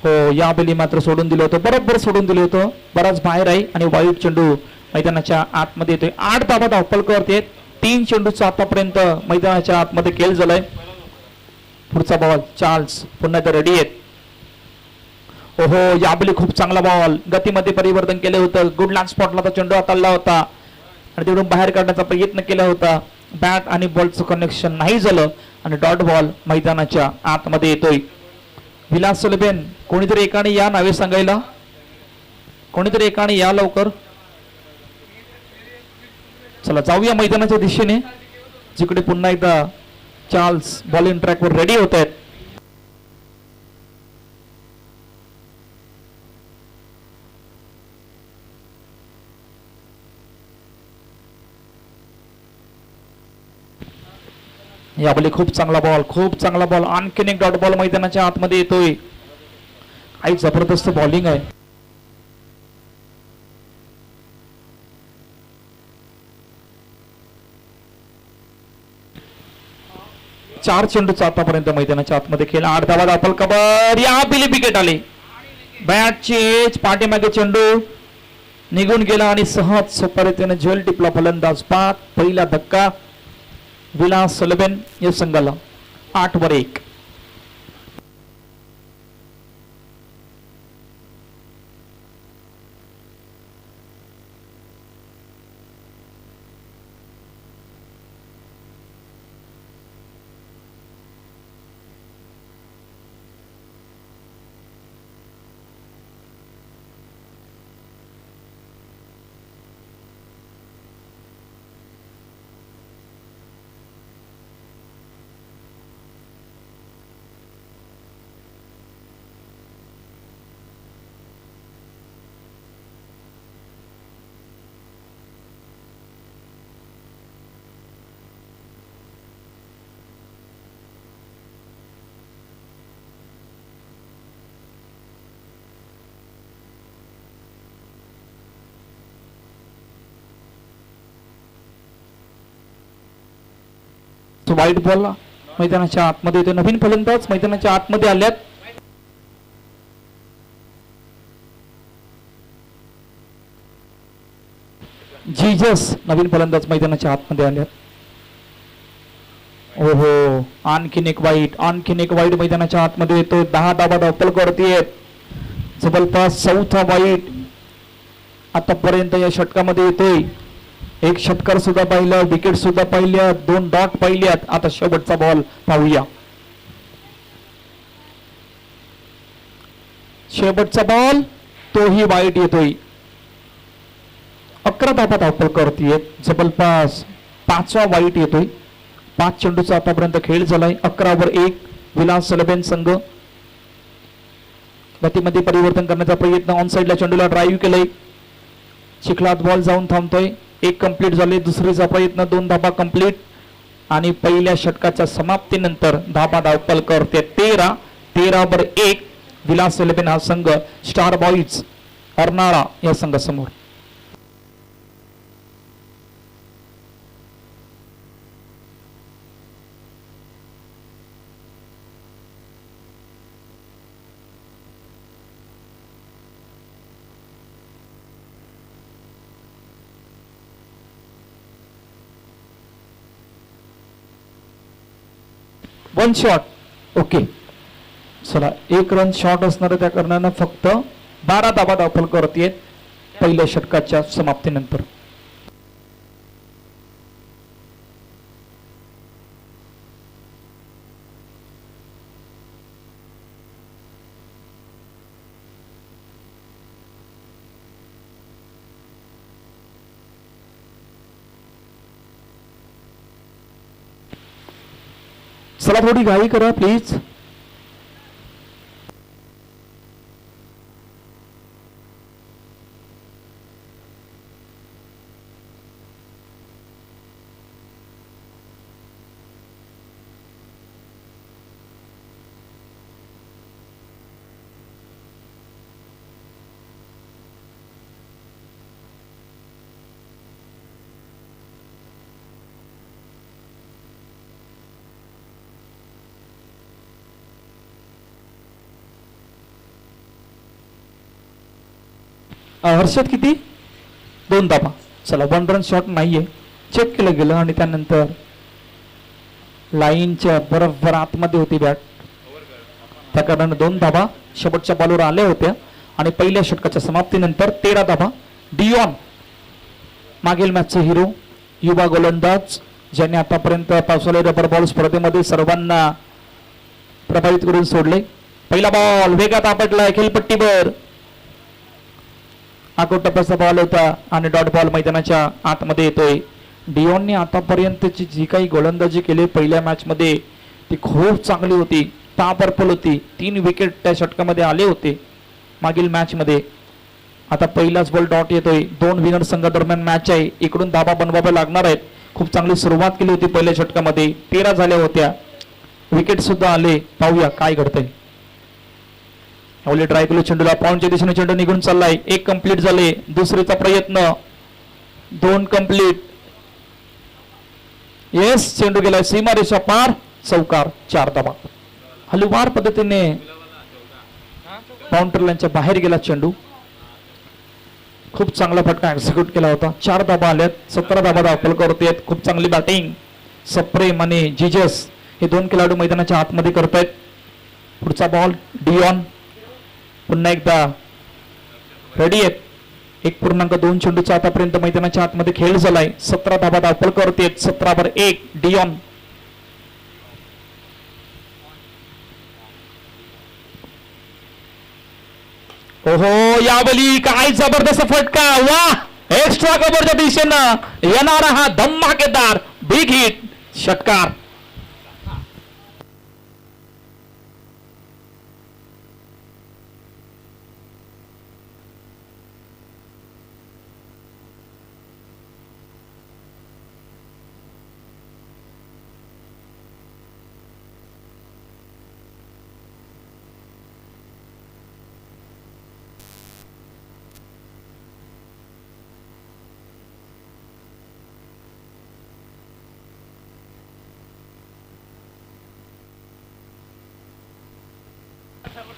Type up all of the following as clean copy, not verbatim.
हो, या बली मात्र सोडून दिलं होतं, बरोबर सोडून दिलं होतं, बराच बाहेर आहे आणि वाईट चेंडू मैदानाच्या आतमध्ये येतोय. 8 धावा धावपलकर आहेत. 3 चेंडूचं आतापर्यंत मैदानाच्या आतमध्ये खेळ झालाय. पुढचा बॉल चार्ल्स पुन्हा एकदा रेडी आहेत. ओहो, याबली खूप चांगला बॉल, गतीमध्ये परिवर्तन केलं होतं, गुड लँड स्पॉटला तो चेंडू हाताळला होता आणि तिकडून बाहेर काढण्याचा प्रयत्न केला होता. बॅट आणि बॉलचं कनेक्शन नाही झालं आणि डॉट बॉल मैदानाच्या आतमध्ये येतोय. विलास सुलभेन, कोणीतरी एकाने या नावे सांगायला, कोणीतरी एकाने या लवकर. चला जाऊया मैदानाच्या दिशेने, जिकडे पुन्हा एकदा चार्ल्स बॉलिंग ट्रॅकवर रेडी होत आहेत. यावेळी खूप चांगला बॉल, खूप चांगला बॉल, आणखीन एक डॉट बॉल मैदानाच्या आतमध्ये येतोय. काही जबरदस्त बॉलिंग आहे. चार चेंडूचा आतापर्यंत मैदानाच्या आतमध्ये खेळ. 8 धावा दाखल कबर, या बिली विकेट आली. बॅटची एज, पाठीमागे चेंडू निघून गेला आणि सहज सोपरीतेने झेल टिपला फलंदाज. बाद, पहिला धक्का विलास सुलभेन या संघाला. 8-1. वाईट बॉल मैदानाच्या आतमध्ये येतो. नवीन फलंदाज मैदानाच्या आतमध्ये आल्यात. जीजस नवीन फलंदाज मैदानाच्या आतमध्ये आल्यात. ओहो, आणखीन एक वाईट, आणखीन एक वाईट मैदानाच्या आतमध्ये येतो. 10 धावा धावपल करतेय. जवळपास 4था वाईट आतापर्यंत या षटकामध्ये येतोय. एक षटकार सुद्धा पाहिलं, विकेट सुद्धा पाहिल्या, 2 डॉट पाहिल्यात. आता शेवटचा बॉल पाहूया. शेवटचा बॉल, तोही वाईट येतोय. 11 धावा धावपल करतेय. जवळपास 5वा वाईट येतोय. 5 चेंडूचा आतापर्यंत खेळ झालाय. 11-1 विलास सुलभेन संघ. गतीमध्ये परिवर्तन करण्याचा प्रयत्न, ऑन साइडला चेंडूला ड्राईव्ह केलंय. चिखलात बॉल जाऊन थांबतोय. 1 कंप्लीट झाले. दुसरीचा प्रयत्न, 2 धाबा कंप्लीट आणि पहिल्या षटकाच्या समाप्तीनंतर धाबा धावपल करते. 13-1 विलास सुलभेन हा संघ स्टार बॉईज अर्नाळा या संघासमोर. One shot. ओके, चला 1 रन शॉट असणार त्या कारणानं फक्त 12 धावा दाखल करतेय पहिल्या षटकाच्या समाप्तीनंतर. चला थोडी घाई करा प्लीज. हर्षद किती 2 धाबा. चला 1 रन शॉट नाहीये, चेक केलं गेलं आणि त्यानंतर लाईनच्या बरोबर आतमध्ये होती बॅट, त्या कारणाने 2 धाबा शेवटच्या बॉलवर आल्या होत्या आणि पहिल्या षटकाच्या समाप्तीनंतर 13 धाबा. डियॉन मागील मॅचचे हिरो, युवा गोलंदाज ज्यांनी आतापर्यंत पावसाळी रबर बॉल स्पर्धेमध्ये सर्वांना प्रभावित करून सोडले. पहिला बॉल वेगात आपटलाय खेळपट्टीवर, आकोट टप्प्याचा बॉल होता आणि डॉट बॉल मैदानाच्या आतमध्ये येतोय. डियॉनने आतापर्यंतची जी काही गोलंदाजी केली पहिल्या मॅच मध्ये ती खूप चांगली होती, पॉवरफुल होती. 3 विकेट त्या षटकामध्ये आले होते मागील मॅच मध्ये. आता पहिलाच बॉल डॉट येतोय. 2 विनर संघादरम्यान मॅच आहे, इकडून धाबा बनवावे लागणार आहेत. खूप चांगली सुरुवात केली होती पहिल्या षटकामध्ये, 13 झाल्या होत्या, विकेट सुद्धा आले. पाहूया काय घडतंय. ट्राय केलं चेंडूला, पॉइंटच्या दिशेने चेंडू निघून चाललाय. 1 कंप्लीट झाले, दुसरीचा प्रयत्न, 2 कंप्लीट. येस, चेंडू गेलाय सीमारेषा पार, चौकार, 4 धाबा. हलवार पद्धतीने बाउंड्री लाईनच्या बाहेर गेला चेंडू. खूप चांगला फटका एक्झिक्यूट केला होता. 4 धाबा आल्यात, 17 धाबा दाखल करतेत. खूप चांगली बॅटिंग सप्रेम आणि जिजस हे 2 खेळाडू मैदानाच्या आतमध्ये करतायत. पुढचा बॉल डियॉन पुन्हा एकदा रेडी आहेत. 1.2 चेंडूचा आतापर्यंत मैदानाच्या आतमध्ये खेळ झालाय. 17 धाबा दाखल करतेत, 17/1 डियॉन. ओहो, यावली काय जबरदस्त फटका, वा, एक्स्ट्रा कव्हरच्या दिशेनं येणारा हा धमाकेदार बिग हिट षटकार.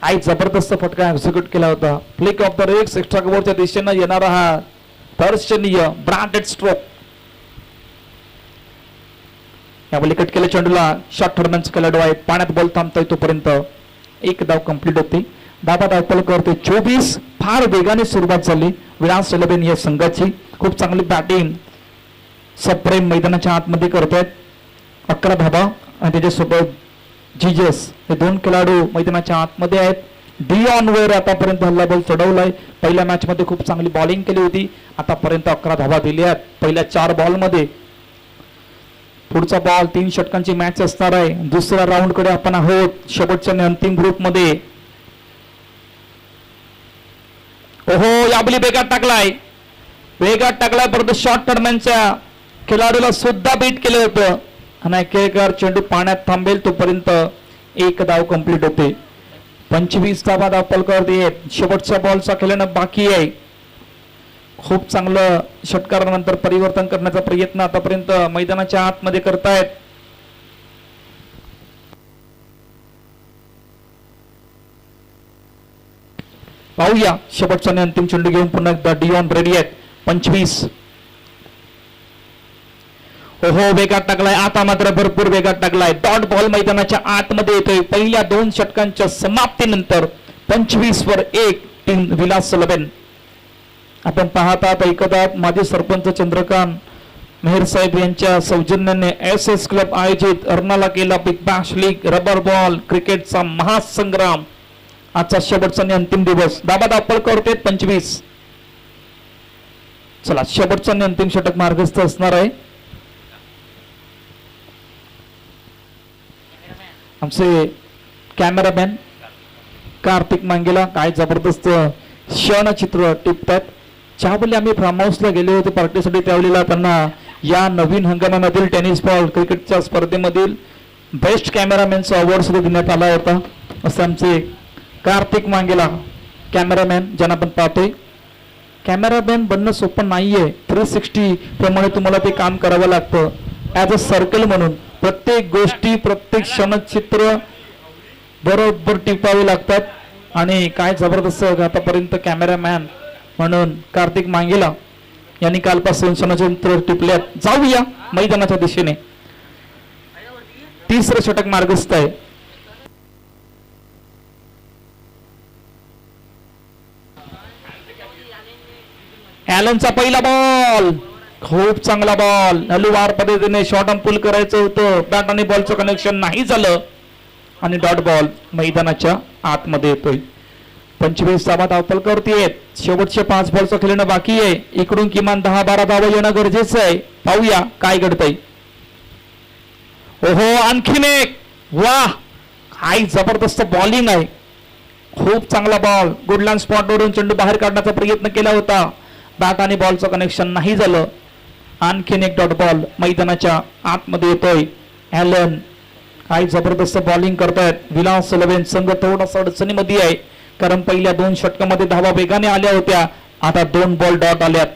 आई जबरदस्त फटका एक्झिक्यूट केला होता. Flick off the wrists extra कव्हरच्या दिशेनं येणारा हा दर्शनीय ब्रँडेड स्ट्रोक. यावेळी कट केल्या चेंडूला शॉर्ट टर्नचा खेळाडू आहे, पाण्यात बॉल थांबतोय तोपर्यंत 1 धाव कंप्लीट होते. धाबा दाखल करते 24. फार वेगाने सुरुवात झाली विलास लबेन या संघाची. खूप चांगली बॅटिंग सप्रेम मैदानाच्या आतमध्ये करतायत. 11 धाबा आणि त्याच्यासोबत जिजस हे 2 खेळाडू मैदानाच्या आतमध्ये आहेत. डियॉन वर आतापर्यंत हल्ला बॉल चढवलाय. पहिल्या मॅच मध्ये खूप चांगली बॉलिंग केली होती. आतापर्यंत 11 धावा दिल्या पहिल्या 4 बॉल मध्ये. पुढचा बॉल 3 षटकांची मॅच असणार आहे. दुसऱ्या राऊंड कडे आपण आहोत, शेवटच्या अंतिम ग्रुप मध्ये. ओहो, याबली वेगात टाकलाय परंतु शॉर्ट टर्नच्या खेळाडूला सुद्धा बीट केलं होतं आणि केळकर चेंडू पाण्यात थांबेल तोपर्यंत 1 धाव कंप्लीट होते. 25 धावा दाखल करते. शेवटच्या बॉलचा खेळणं बाकी आहे. खूप चांगलं षटकारानंतर परिवर्तन करण्याचा प्रयत्न आतापर्यंत मैदानाच्या आतमध्ये करतायत. पाहूया शेवटचा आणि अंतिम चेंडू घेऊन पुन्हा एकदा डियॉन रेडी आहेत. 25. ओहो, वेगात टाकलाय. आता मात्र भरपूर वेगात टाकलाय. डॉट बॉल मैदानाच्या आतमध्ये येतोय. पहिल्या 2 षटकांच्या समाप्तीनंतर 25/1 टीम विलास लबेन. आपण पाहतात ऐकतात माजी सरपंच चंद्रकांत मेहर साहेब यांच्या सौजन्याने SS क्लब आयोजित अर्नाला केला big Bash league rubber ball क्रिकेटचा महासंग्राम. आजचा शेवटचा आणि अंतिम दिवस. धाबा दाखल करते 25. चला, शेवटचा आणि अंतिम षटक मार्गस्थ असणार आहे. आमचे कॅमेरामॅन कार्तिक मांगेला काय जबरदस्त क्षणचित्र टिपतात. ज्यावेळी आम्ही फार्म हाऊसला गेले होते पार्टीसाठी त्यावेळेला त्यांना या नवीन हंगामामधील टेनिस बॉल क्रिकेटच्या स्पर्धेमधील बेस्ट कॅमेरामॅनचा अवॉर्ड सुद्धा देण्यात आला होता. असं आमचे कार्तिक मांगेला कॅमेरामॅन ज्यांना आपण पाहतोय. कॅमेरामॅन बनणं सोपं नाहीये. 360 प्रमाणे तुम्हाला ते काम करावं लागतं. ॲज अ सर्कल म्हणून प्रत्येक गोष्टी प्रत्येक क्षणचित्र बरोबर टिपावे लागतात. आणि काय जबरदस्त आतापर्यंत कॅमेरामॅन म्हणून कार्तिक मांगेला यांनी कालपासून क्षणचित्र टिपल्यात. जाऊया मैदानाच्या दिशेने. तिसरं षटक मार्गस्थ आहे. ॲलनचा पहिला बॉल, खूप चांगला बॉल. हलुवार पद्धतीने शॉर्ट ऑन पुल करायचं होतं, बॅट आणि बॉलचं कनेक्शन नाही झालं आणि डॉट बॉल मैदानाच्या आतमध्ये येतोय. 25 धावा धावपलकावरती आहेत. शेवटचे 5 बॉलचं खेळणं बाकी आहे. इकडून किमान 10-12 धावा येणं गरजेचं आहे. पाहूया काय घडतंय. ओहो, आणखीन एक. वाह, काय जबरदस्त बॉलिंग आहे. खूप चांगला बॉल. गुडलँड स्पॉटवरून चेंडू बाहेर काढण्याचा प्रयत्न केला होता, बॅट आणि बॉलचं कनेक्शन नाही झालं. आणखीन एक डॉट बॉल मैदानाच्या आतमध्ये येतोय. ॲलन काय जबरदस्त बॉलिंग करतायत. विलास सलवेन संघ थोडासा अडचणीमध्ये आहे, कारण पहिल्या 2 षटकामध्ये धावा वेगाने आल्या होत्या. आता 2 बॉल डॉट आल्यात.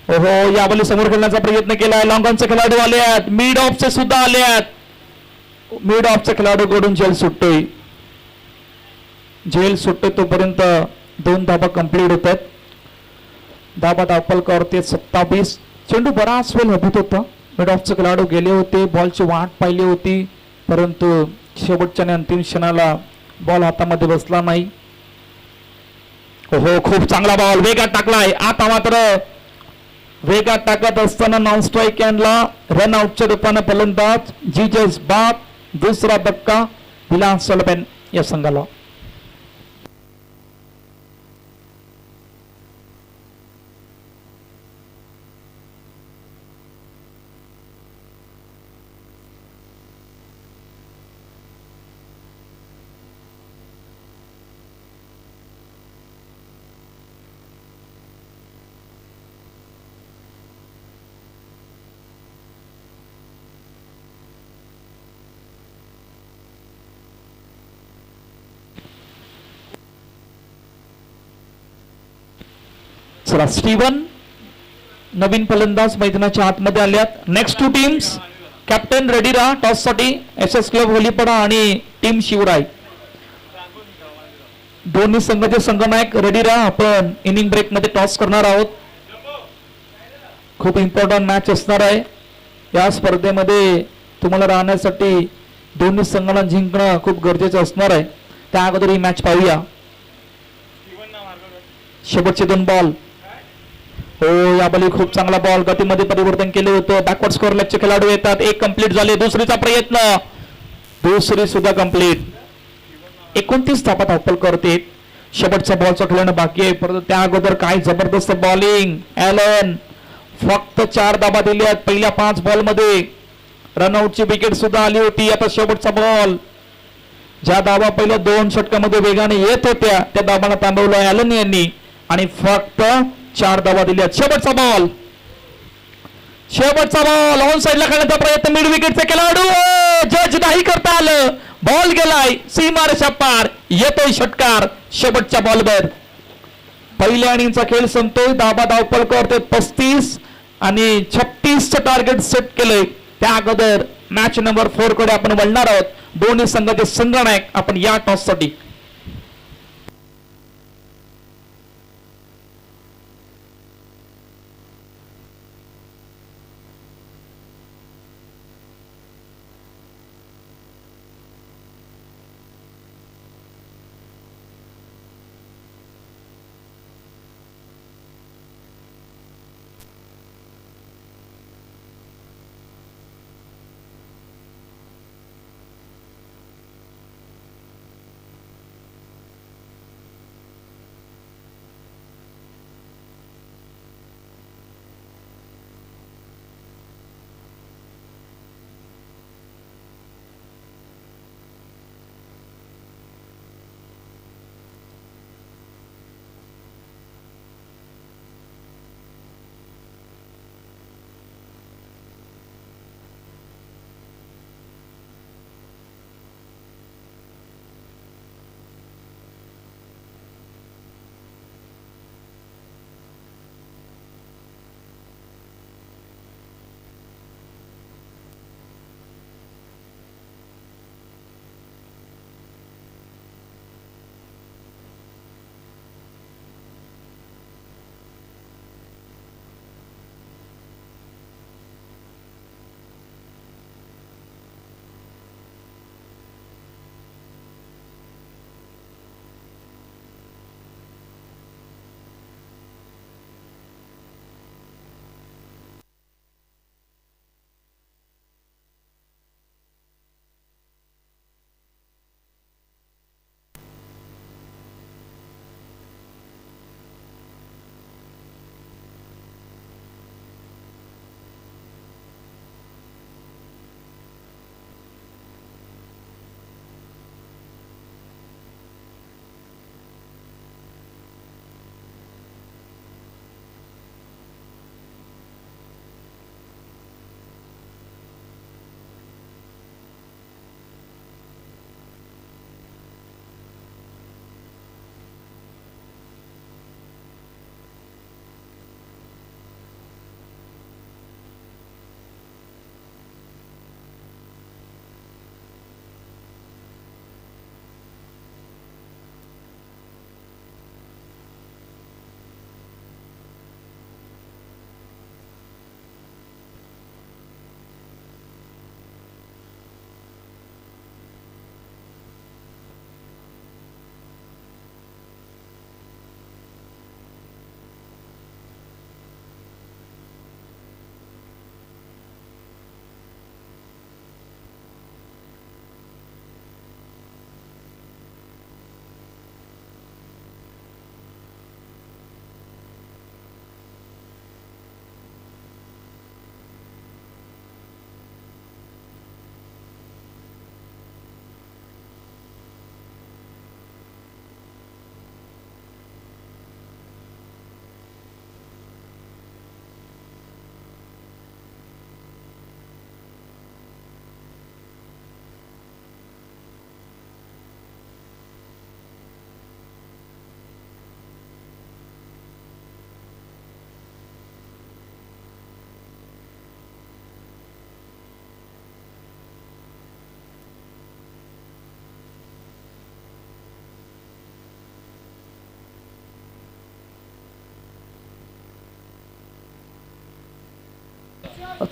ओहो, या बॉली समोर खेळण्याचा प्रयत्न केलाय. लॉंगॉनचे खेळाडू आले आहेत, मिड ऑफचे सुद्धा आले आहेत. मिड ऑफचे खेळाडू कडून झेल सुटतोय. झेल सुटतोय तोपर्यंत 2 धाबा कंप्लीट होतात. धाबा धावपलकावरती 27. चेंडू बराच वेळ हबीत होता. मिड ऑफचे खेळाडू गेले होते, बॉलची वाट पाहिली होती, परंतु शेवटच्या आणि अंतिम क्षणाला बॉल हातामध्ये बसला नाही. ओहो, खूप चांगला बॉल वेगात टाकलाय. आता मात्र वेगात टाकत असताना नॉन स्ट्राईक हँडला रन आउटच्या रूपाने फलंदाज जीजस बाद. दुसरा धक्का विलास सलबेन या संघाला. चला, स्टीवन नवीन फलंदाज मैदानाच्या आतमध्ये आल्यात. Next 2 teams. कॅप्टन रेडीरा टॉस साठी, एसएस क्लब होलीपडा आणि टीम शिवराय. दोन्ही संघाचे संघनायक रेडीरा. आपण इनिंग ब्रेक मध्ये टॉस करणार आहोत. खूप इम्पॉर्टंट मॅच असणार आहे. या स्पर्धेमध्ये तुम्हाला राहण्यासाठी दोन्ही संघाला जिंकणं खूप गरजेचं असणार आहे. त्या अगोदर ही मॅच पाहूया. शेवटचे 2 बॉल. हो, या बॉली खूप चांगला बॉल. गतीमध्ये परिवर्तन केले होतं. बॅकवर्ड स्कोअर लेगचे खेळाडू येतात. 1 कंप्लीट झाले. दुसरीचा प्रयत्न, दुसरी सुद्धा कंप्लीट. 29 धावा धावपल करते. शेवटच्या बॉलचं खेळणं बाकी आहे, परंतु त्या अगोदर काय जबरदस्त बॉलिंग. ॲलन फक्त 4 धावा दिल्यात पहिल्या 5 बॉल मध्ये. रनआउटची विकेट सुद्धा आली होती. आता शेवटचा बॉल. ज्या धावा पहिल्या 2 षटकामध्ये वेगाने येत होत्या, त्या धावांना थांबवलं ॲलन यांनी आणि फक्त 4 धावा दिल्या. शेवटचा बॉल, शेवटचा बॉल ऑन साइडला खेळण्याचा प्रयत्न. मिड विकेटचा खेळाडू, जज नाही करता आलं. बॉल गेलाय सीमारेषा पार. येतोय षटकार शेवटच्या बॉलवर. पहिल्या इनिंगचा खेळ संपतोय. धाबा धावपलकर 35 आणि 36चं टार्गेट सेट केलंय. त्या अगोदर मॅच नंबर 4 कडे आपण वळणार आहोत. दोन्ही संघाचे संघनायक आपण या टॉस साठी.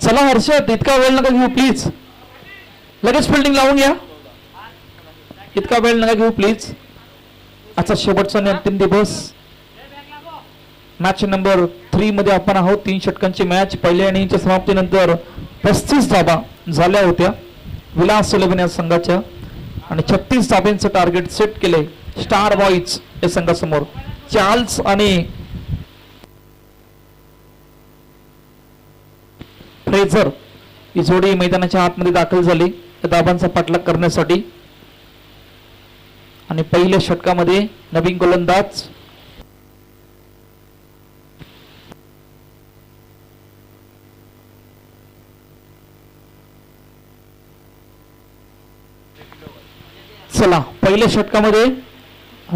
चला हर्षद, इतका वेळ नका घेऊ प्लीज, लगेच फिल्डिंग लावून घ्या, इतका वेळ नका घेऊ प्लीज. आजचा शेवटचा आणि अंतिम दिवस. मॅच नंबर 3 मध्ये आपण आहोत. 3 षटकांची मॅच. पहिल्या इनिंगच्या समाप्तीनंतर 35 धाबा झाल्या होत्या विलास 11 या संघाच्या आणि 36 धाब्यांचं टार्गेट सेट केले स्टार बॉईज या संघासमोर. चार्ल्स आणि फ्रेझर ही जोडी मैदानाच्या आतमध्ये दाखल झाली धाबांचा पाठलाग करण्यासाठी. आणि पहिल्या षटकामध्ये नवीन गोलंदाज चला पहिल्या षटकामध्ये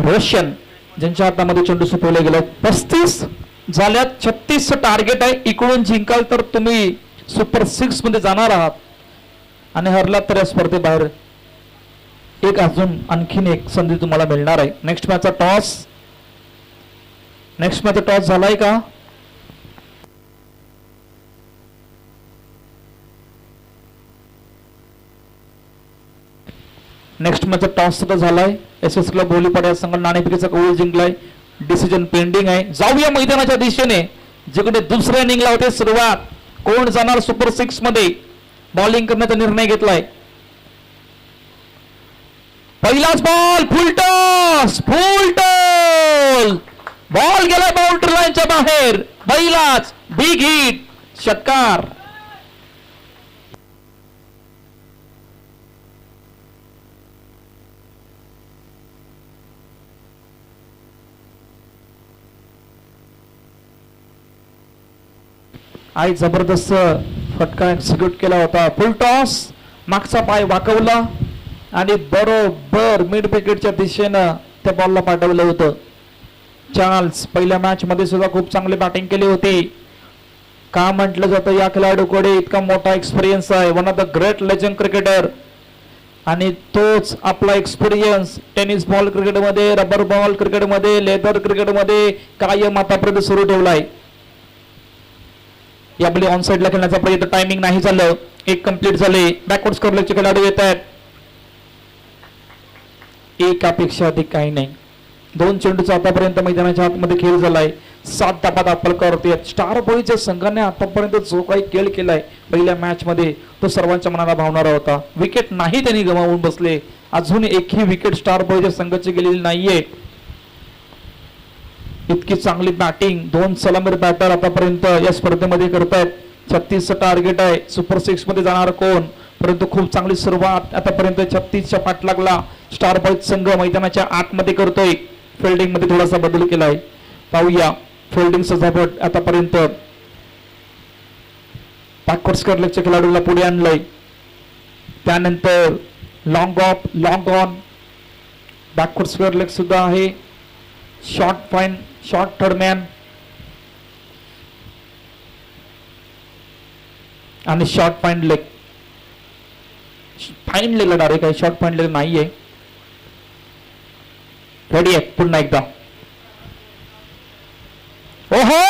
रशियन ज्यांच्या हातामध्ये चेंडू सुटवला गेला. 35 झाल्यात, 36 टार्गेट आहे. इकडून जिंकाल तर तुम्ही सुपर 6 मध्ये जाणार आहात आणि हरलात तर या स्पर्धेबाहेर. एक अजून आणखीन एक संधी तुम्हाला मिळणार आहे. नेक्स्ट मॅचचा टॉस झालाय का? नेक्स्ट मॅचचा टॉस सुद्धा झालाय. एसएस क्लब बोलीपाडा या संघाने नाणेफेकीचा कौल जिंकलाय. डिसिजन पेंडिंग आहे. जाऊया मैदानाच्या दिशेने जिकडे दुसऱ्या इनिंगला होते सुरुवात. कोण जाणार सुपर 6 मध्ये? बॉलिंग करण्याचा निर्णय घेतलाय. पहिलाच बॉल, फुल टॉस, बॉल गेला बाउंड्री लाईनच्या बाहेर. पहिलाच बिग हिट, षटकार. आई जबरदस्त फटका एक्झिक्यूट केला होता. फुल टॉस, मागचा पाय वाकवला आणि बरोबर मिड विकेटच्या दिशेनं त्या बॉलला पाठवलं होतं. चार्ल्स पहिल्या मॅच मध्ये सुद्धा खूप चांगली बॅटिंग केली होती. का म्हटलं जातं या खेळाडूकडे इतका मोठा एक्सपिरियन्स आहे. One of the great legend cricketer. आणि तोच आपला एक्सपिरियन्स टेनिस बॉल क्रिकेटमध्ये, रबर बॉल क्रिकेटमध्ये, लेदर क्रिकेटमध्ये कायम आतापर्यंत सुरू ठेवलाय. यावेळी ऑन साइडला खेळण्याचा प्रयत्न, टायमिंग नाही झालं. एक कंप्लीट झाले. बॅकवर्ड स्कोरचे खेळाडू येत आहेत. एकापेक्षा अधिक काही नाही. 2 चेंडूचा आतापर्यंत मैदानाच्या आतमध्ये खेळ झालाय. 7 धाबा दाखल करते. स्टार बॉईजच्या संघाने आतापर्यंत जो काही खेळ केलाय पहिल्या मॅच मध्ये तो सर्वांच्या मनाला भावणारा होता. विकेट नाही त्यांनी गमावून बसले. अजून एकही विकेट स्टार बॉईजच्या संघाची गेलेली नाहीये. इतकी चांगली बॅटिंग 2 सलामीर बॅटर आतापर्यंत या स्पर्धेमध्ये करतायत. 36 टार्गेट आहे. सुपर 6 मध्ये जाणार कोण? परंतु खूप चांगली सुरुवात आतापर्यंत 36च्या पाठलागला स्टार बॉईज संघ मैदानाच्या आतमध्ये करतोय. फिल्डिंग मध्ये थोडासा बदल केलाय. पाहूया फिल्डिंग सजावट. आतापर्यंत बॅकवर्ड स्क्वेअर लेगच्या खेळाडूला पुढे आणलंय. त्यानंतर long off, long on, backward square leg सुद्धा आहे. Short fine, short third man आणि शॉर्ट फाईन लेग. फाईन लेगला डायरेक्ट आहे, शॉर्ट फाईन लेग नाहीये. रेडी आहे पुन्हा एकदा. ओहो,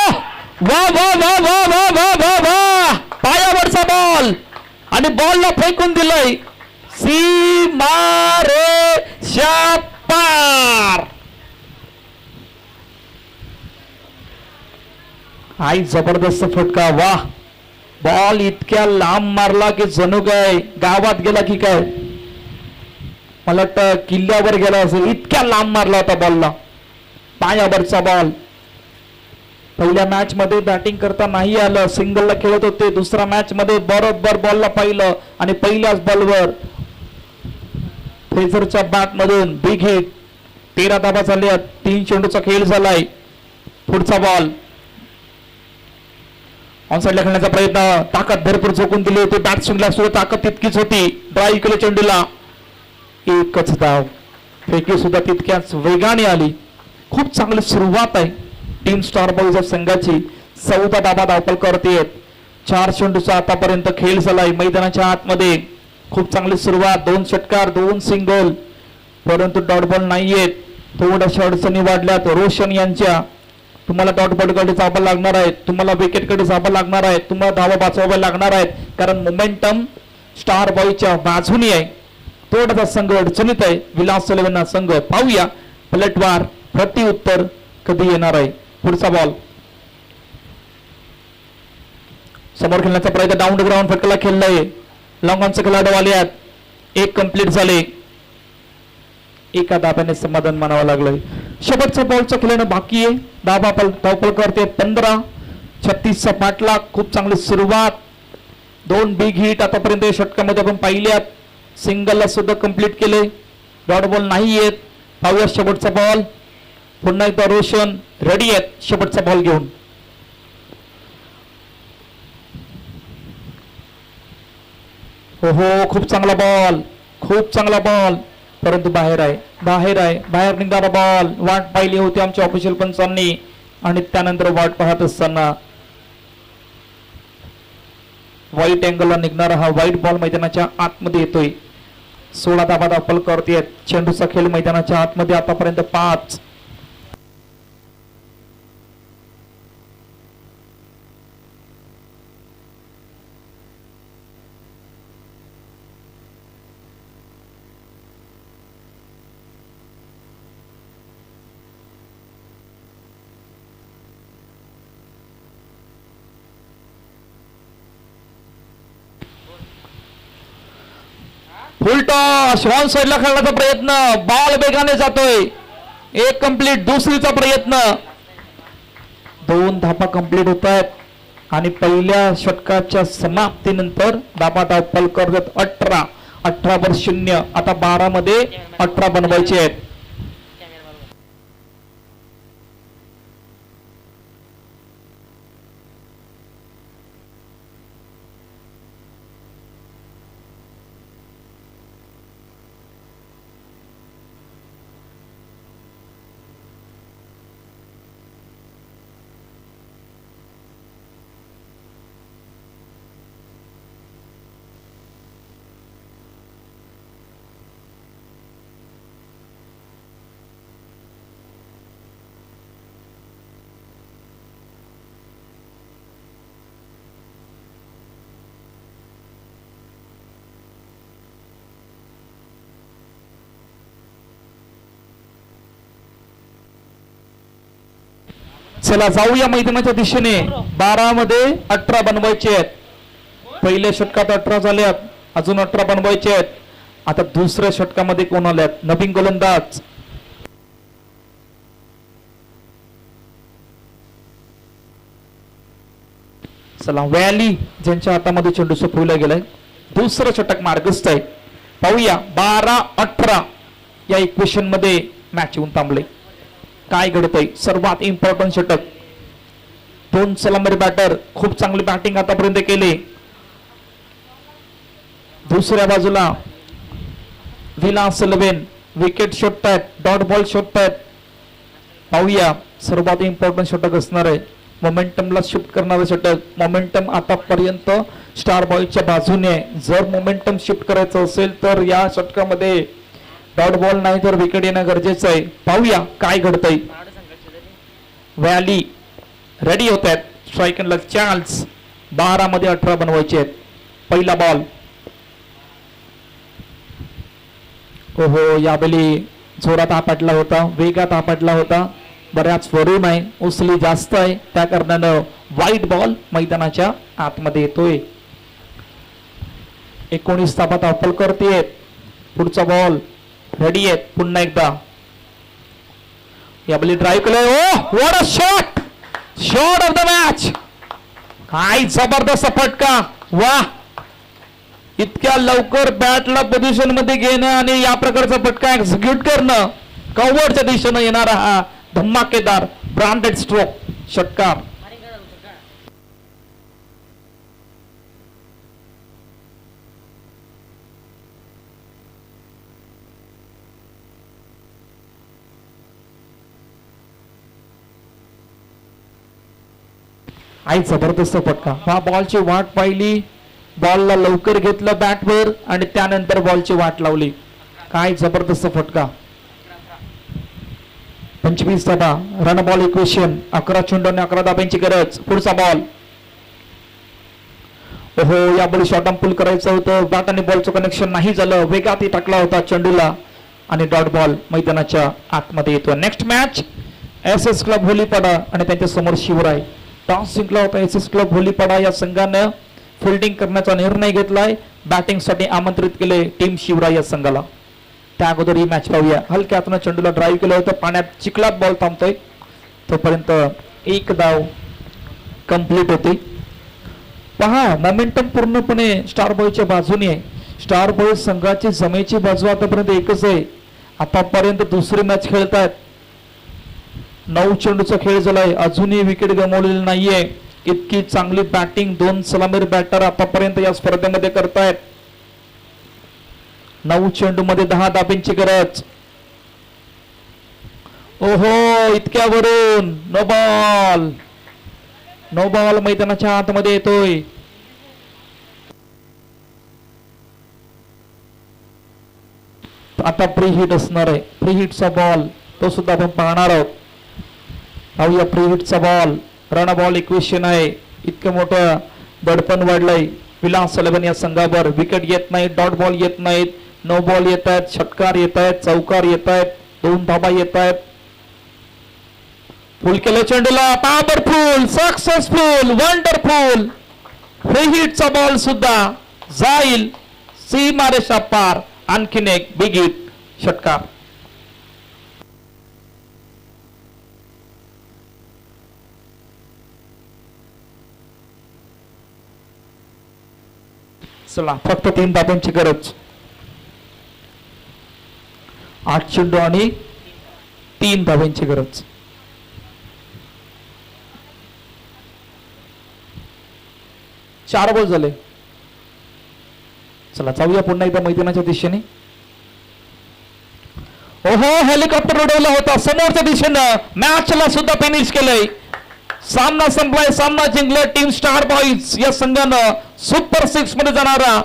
वा वा वा वा वा वा वा वा, पायावरचा बॉल आणि बॉलला फेकून दिलंय. सीमा रेषा पार. आई जबरदस्त फटका. वाह, बॉल इतक्या लांब मारला की जणू काय गावात गेला की काय, मला वाटतं किल्ल्यावर गेला असेल. इतक्या लांब मारला होता बॉलला. पायावरचा बॉल. पहिल्या मॅच मध्ये बॅटिंग करता नाही आलं, सिंगलला खेळत होते. दुसऱ्या मॅच मध्ये बरोबर बॉलला पाहिलं आणि पहिल्याच बॉलवर फ्रेझरच्या बॅट मधून बिग हिट. 13 धाबा झाल्या. 3 चेंडूचा खेळ झालाय. पुढचा बॉल ऑन साइडला खेळण्याचा प्रयत्न. ताकद भरपूर झोकून दिली होती. बॅट स्विंगला सुद्धा ताकद तितकीच होती. ड्राईव्ह केले चेंडूला. एकच धाव. फेकी सुद्धा तितक्याच वेगाने आली. खूप चांगली सुरुवात आहे टीम स्टार बॉईज संघाची. 14 धाबा दाखल करतेत. 4 चेंडूचा आतापर्यंत खेळ झालाय मैदानाच्या आतमध्ये. खूप चांगली सुरुवात. 2 षटकार, 2 सिंगल, परंतु डॉट बॉल नाहीयेत. थोड्याशा अडचणी वाढल्यात रोशन यांच्या. तुम्हाला डॉट बॉलकडे जावं लागणार आहे, तुम्हाला विकेटकडे जावं लागणार आहे, तुम्हाला धावा वाचवाव्या लागणार आहेत, कारण मोमेंटम स्टार बॉयच्या बाजूनी आहे. थोडासा संघ अडचणीत आहे विलास सलवेन हा संघ. पाहूया पलटवार प्रत्युत्तर कधी येणार आहे. पुढचा बॉल समोर खेळण्याचा प्रयत्न, डाऊन ग्राउंड फटकाला खेळलाय, लॉंग ऑनचे खेळाडू आले आहेत, एक कंप्लीट झाले, एका दाब्याने समाधान मानावं लागलंय. शेवटचा बॉलचा खेळणं बाकी आहे. धावपळ करते 15-36चा पाठलाग. खूप चांगली सुरुवात, 2 बिग हिट आतापर्यंत षटकामध्ये आपण पाहिल्यात. सिंगलला सुद्धा कंप्लीट केले, डॉट बॉल नाही येत. पाहूया शेवटचा बॉल, पुन्हा एकदा रोशन रेडी आहेत शेवटचा बॉल घेऊन. हो खूप चांगला बॉल, खूप चांगला बॉल, परंतु बाहेर आहे, बाहेर निघणारा बॉल. वाट पाहिली होती आमच्या ऑफिशियल पंचांनी आणि त्यानंतर वाट पाहत असताना वाईट अँगलला निघणारा हा वाईट बॉल मैदानाच्या आतमध्ये येतोय. 16 धावा धावपळ करते. चेंडूचा खेळ मैदानाच्या आतमध्ये आतापर्यंत 5. फुल टॉस, ऑन साइडला खेळण्याचा प्रयत्न, बॉल वेगाने जातोय, एक कंप्लीट, दुसरीचा प्रयत्न, 2 धावा कंप्लीट होत आहेत आणि पहिल्या षटकाच्या समाप्तीनंतर धावा धावपळ करत 18 वर 0. आता 12 मध्ये 18 बनवायचे आहेत. चला जाऊया मैदानाच्या दिशेने. 12 मध्ये 18 बनवायचे आहेत. पहिल्या षटकात 18 झाल्यात, अजून 18 बनवायचे आहेत. आता दुसऱ्या षटकामध्ये कोण आल्यात? नवीन गोलंदाज चला व्हॅली ज्यांच्या हातामध्ये चेंडू सोपवला गेलाय. दुसरं षटक मार्गस्थ आहे. पाहूया 12-18 या इक्वेशन मध्ये मॅच येऊन थांबले. काय घडतंय? सर्वात इम्पॉर्टंट षटक. 2 सलामी बॅटर खूप चांगली बॅटिंग आतापर्यंत केली. दुसऱ्या बाजूला विलास सलवेन विकेट शोधतायत, डॉट बॉल शोधतायत. पाहूया सर्वात इम्पॉर्टंट षटक असणार आहे. मोमेंटमला शिफ्ट करणारं षटक. मोमेंटम आतापर्यंत स्टार बॉयच्या बाजूने आहे. जर मोमेंटम शिफ्ट करायचं असेल तर या षटकामध्ये डॉट बॉल नाही तर विकेट येणं गरजेचं आहे. पाहूया काय घडतंय. व्हॅली रेडी होत आहेत. स्ट्रायकरला चान्स. 12 मध्ये 18 बनवायचे आहेत. पहिला बॉल. हो यावेळी जोरात आपटला होता, वेगात आपटला होता. बऱ्याच वरून आहे, उचली जास्त आहे, त्या कारणानं वाईट बॉल मैदानाच्या आतमध्ये येतोय. 19 धावा धावपळ करते. पुढचा बॉल रेडी आहे. पुन्हा एकदा यावेळी ड्राईव्ह केलंय. Oh what a shot, shot of the match. काय जबरदस्त फटका. वाह, इतक्या लवकर बॅटला पोझिशन मध्ये घेणं आणि या प्रकारचा फटका एक्झिक्यूट करणं. कव्हरच्या दिशेनं येणारा हा धमाकेदार ब्रँडेड स्ट्रोक षटकार. आई जबरदस्त फटका. हा बॉलची वाट पाहिली, बॉलला लवकर घेतलं बॅटवर आणि त्यानंतर बॉलची वाट लावली. काय जबरदस्त फटका. 25 धाबा. Run ball equation. 11 चेंडू आणि 11 धाब्यांची गरज. पुढचा बॉल. ओहो, या बॉल शॉर्ट पुल करायचं होतं. बॅट आणि बॉलचं कनेक्शन नाही झालं. वेगात टाकला होता चेंडूला आणि डॉट बॉल मैदानाच्या आतमध्ये येतो. Next match S S club Holipada आणि त्यांच्या समोर शिवराय. टॉस जिंकला होता एस एस क्लब होलीपाडा या संघानं फिल्डिंग करण्याचा निर्णय घेतलाय. बॅटिंग साठी आमंत्रित केले टीम शिवराय या संघाला. त्या अगोदर ही मॅच पाहूया. हलक्या हातानं चेंडूला ड्राईव्ह केलं होतं. पाण्यात चिखलात बॉल थांबतोय तोपर्यंत एक धाव कंप्लीट होती. पहा मोमेंटम पूर्णपणे स्टार बॉयच्या बाजूने आहे. स्टार बॉय संघाची जमेची बाजू आतापर्यंत एकच आहे. आतापर्यंत दुसरी मॅच खेळतायत. 9 चेंडूचा खेळ झालाय. अजूनही विकेट गमावलेली नाहीये. इतकी चांगली बॅटिंग 2 सलामीर बॅटर आतापर्यंत या स्पर्धेमध्ये करतायत. 9 चेंडू मध्ये 10 धाब्यांची गरज. ओहो, इतक्यावरून नो बॉल. नो बॉल मैदानाच्या आतमध्ये येतोय. आता प्री हिट असणार आहे. प्री हिटचा बॉल तो सुद्धा आपण पाहणार आहोत. पाहूया प्री हिटचा बॉल. रन बॉल इक्वेशन आहे. इतकं मोठं दडपण वाढलंय विलास 11 या संघावर. विकेट येत नाही, डॉट बॉल येत नाहीत, नो बॉल येत आहेत, षटकार येत आहेत, चौकार येत आहेत, 2 धाबा येत आहेत. फुल केलं चेंडूला. Powerful, successful, wonderful. फ्री हिटचा बॉल सुद्धा जाईल सीमारेषा पार. आणखीन एक बिग हिट, षटकार. चला, फक्त 3 धाब्यांची गरज. 8 चेंडू आणि 3 धाब्यांची गरज. चार बॉल झाले. चला जाऊया पुन्हा एकदा मैदानाच्या दिशेने. ओहो, हेलिकॉप्टर उडवला होता समोरच्या दिशेनं. मॅचला सुद्धा फिनिश केलंय. सामना संपलाय. सामना जिंकलाय टीम स्टार बॉईज या संघानं. सुपर 6 मध्ये जाणारा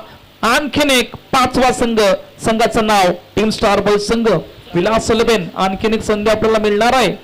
आणखीन एक 5वा संघ. संघाचं नाव टीम स्टार बॉईज संघ विलास 11. आणखीन एक संघ आपल्याला मिळणार आहे.